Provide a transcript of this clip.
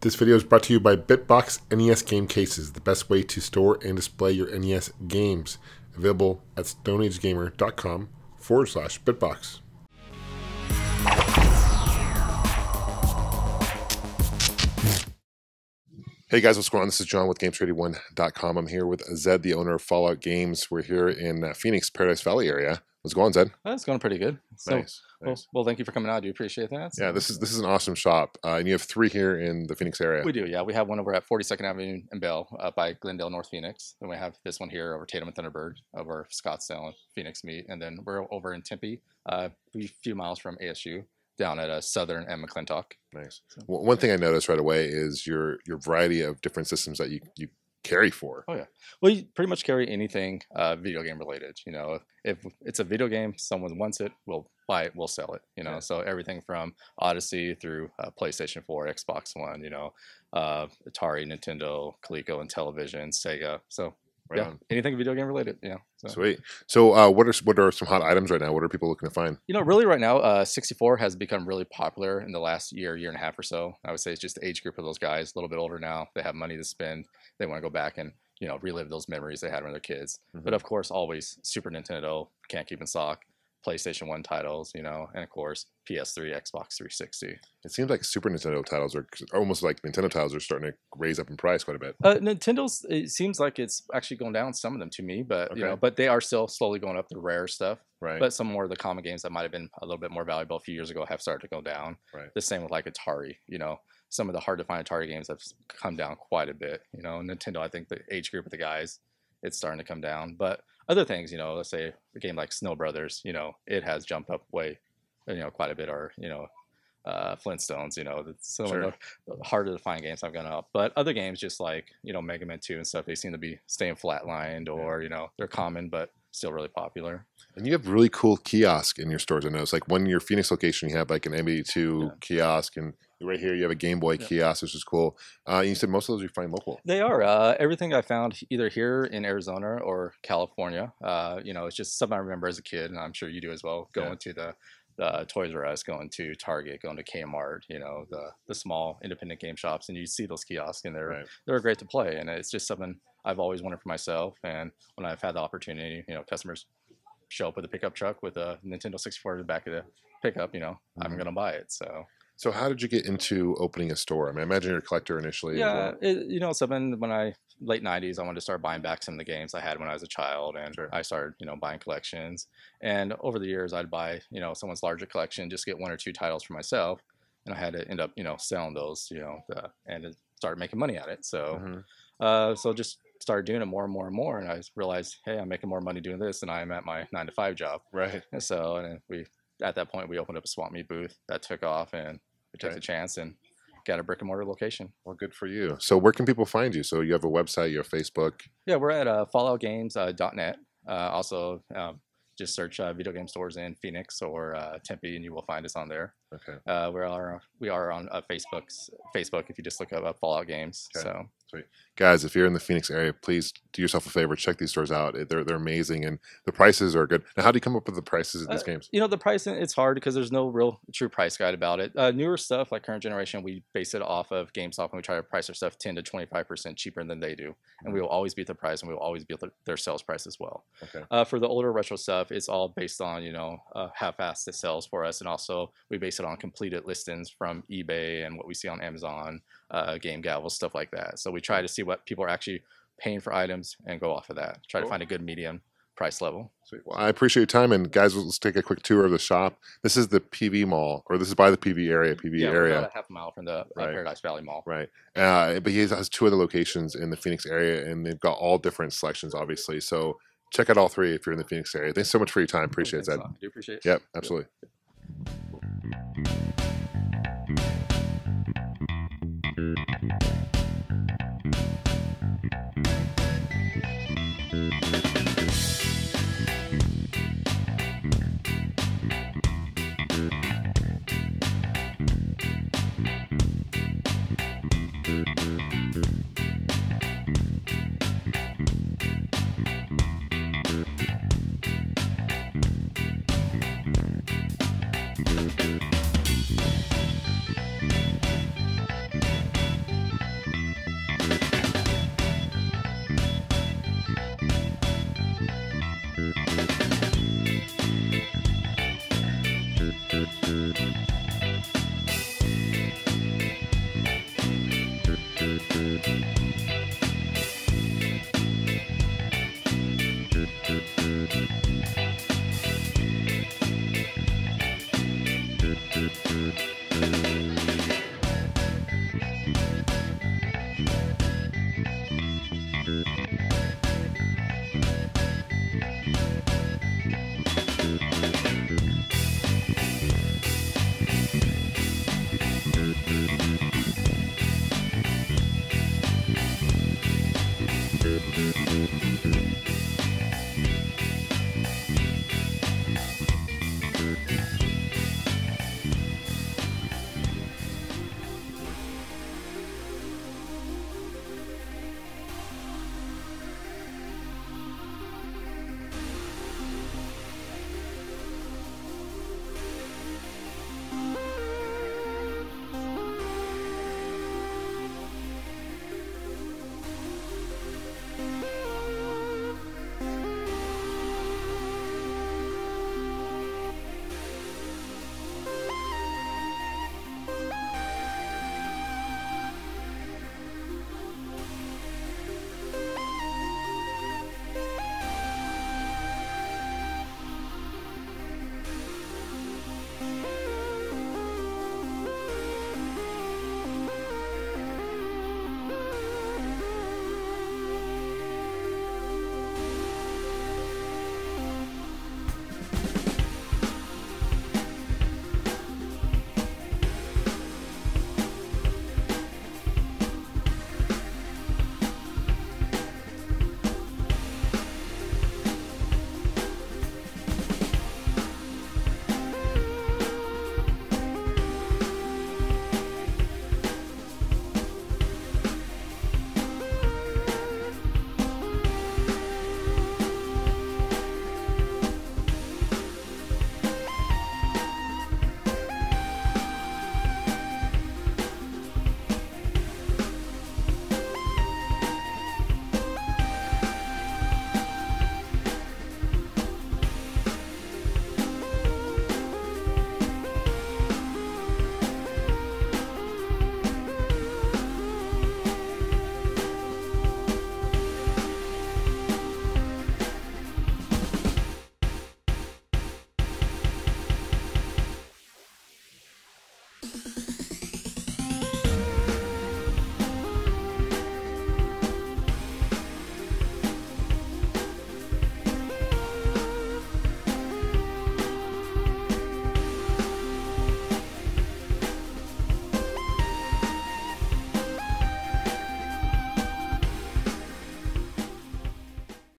This video is brought to you by Bitbox NES Game Cases, the best way to store and display your NES games. Available at stoneagegamer.com/Bitbox. Hey guys, what's going on? This is John with Gamester81.com. I'm here with Zed, the owner of Fallout Games. We're here in Phoenix, Paradise Valley area. What's going on, Zed? It's going pretty good. So, nice. Well, thank you for coming out. I do appreciate that. So. Yeah, this is an awesome shop, and you have 3 here in the Phoenix area. We do, yeah. We have one over at 42nd Avenue in Bell, by Glendale, North Phoenix. Then we have this one here over Tatum and Thunderbird, over Scottsdale and Phoenix meet, and then we're over in Tempe, a few miles from ASU, down at Southern and McClintock. Nice. So, one thing I noticed right away is your variety of different systems that you carry for. Oh yeah, well, you pretty much carry anything video game related. You know, if it's a video game, someone wants it, we'll buy it, we'll sell it. You know, yeah. So everything from Odyssey through PlayStation 4, Xbox One, you know, Atari, Nintendo, Coleco, and television, Sega. So right on. Anything video game related. Yeah. So. Sweet. So what are some hot items right now? What are people looking to find? You know, really right now, 64 has become really popular in the last year and a half or so. I would say it's just the age group of those guys, a little bit older now. They have money to spend. They want to go back and, you know, relive those memories they had when they're kids. Mm-hmm. But of course, always Super Nintendo, can't keep in stock. PlayStation 1 titles, you know, and of course PS3, Xbox 360. It seems like Super Nintendo titles are almost like Nintendo titles are starting to raise up in price quite a bit. Nintendo's, it seems like it's actually going down, some of them to me, but you know, but they are still slowly going up, the rare stuff. Right. But some more of the common games that might have been a little bit more valuable a few years ago have started to go down. Right. The same with like Atari, you know, some of the hard to find Atari games have come down quite a bit. You know, Nintendo, I think the age group of the guys, it's starting to come down. But other things, you know, let's say a game like Snow Brothers, you know, it has jumped up way, you know, quite a bit. Or, you know, Flintstones, you know, some of the harder to find games have gone up. But other games just like, you know, Mega Man 2 and stuff, they seem to be staying flatlined, or, you know, they're common, but still really popular. And you have really cool kiosk in your stores. I know it's like one in your Phoenix location, you have like an M82 kiosk, and right here you have a Game Boy kiosk, which is cool. You said most of those you find local. They are. Everything I found either here in Arizona or California. You know, it's just something I remember as a kid, and I'm sure you do as well, going to the Toys R Us, going to Target, going to Kmart, you know, the small independent game shops, and you see those kiosks, and they're great to play, and it's just something I've always wanted for myself. And when I've had the opportunity, you know, customers show up with a pickup truck with a Nintendo 64 in the back of the pickup, you know, I'm gonna buy it. So how did you get into opening a store? I mean, I imagine you're a collector initially. Yeah, you know, something when late 90s, I wanted to start buying back some of the games I had when I was a child, and I started, you know, buying collections. And over the years, I'd buy, you know, someone's larger collection, just get 1 or 2 titles for myself, and I had to end up, you know, selling those, you know, and start making money at it. So, so just started doing it more and more and more, and I realized, hey, I'm making more money doing this than I am at my 9-to-5 job. Right. And so, and at that point, we opened up a swap meet booth that took off, and we took the chance and got a brick and mortar location. Well, good for you. So where can people find you? So you have a website, you have Facebook. Yeah, we're at falloutgames.net. Also, just search video game stores in Phoenix or Tempe, and you will find us on there. Okay. We are on Facebook if you just look up Fallout Games. Okay. So. Sweet. Guys, if you're in the Phoenix area, please do yourself a favor, check these stores out. They're amazing, and the prices are good. Now, how do you come up with the prices of these games? You know, the pricing, it's hard because there's no real true price guide about it. Newer stuff like current generation, we base it off of GameStop, and we try to price our stuff 10 to 25% cheaper than they do, and we will always beat the price, and we will always beat their sales price as well. Okay. For the older retro stuff, it's all based on, you know, how fast it sells for us, and also we base it on completed listings from eBay and what we see on Amazon, Game Gavel, stuff like that. So we try to see what people are actually paying for items and go off of that. Try to find a good medium price level. Sweet. Well, I appreciate your time, and guys, let's take a quick tour of the shop. This is the PV Mall, or this is by the PV area. We're about a half a mile from the Paradise Valley Mall. Right. But he has 2 other locations in the Phoenix area, and they've got all different selections, obviously. So check out all 3 if you're in the Phoenix area. Thanks so much for your time. Appreciate that. I do appreciate it. Yep, absolutely.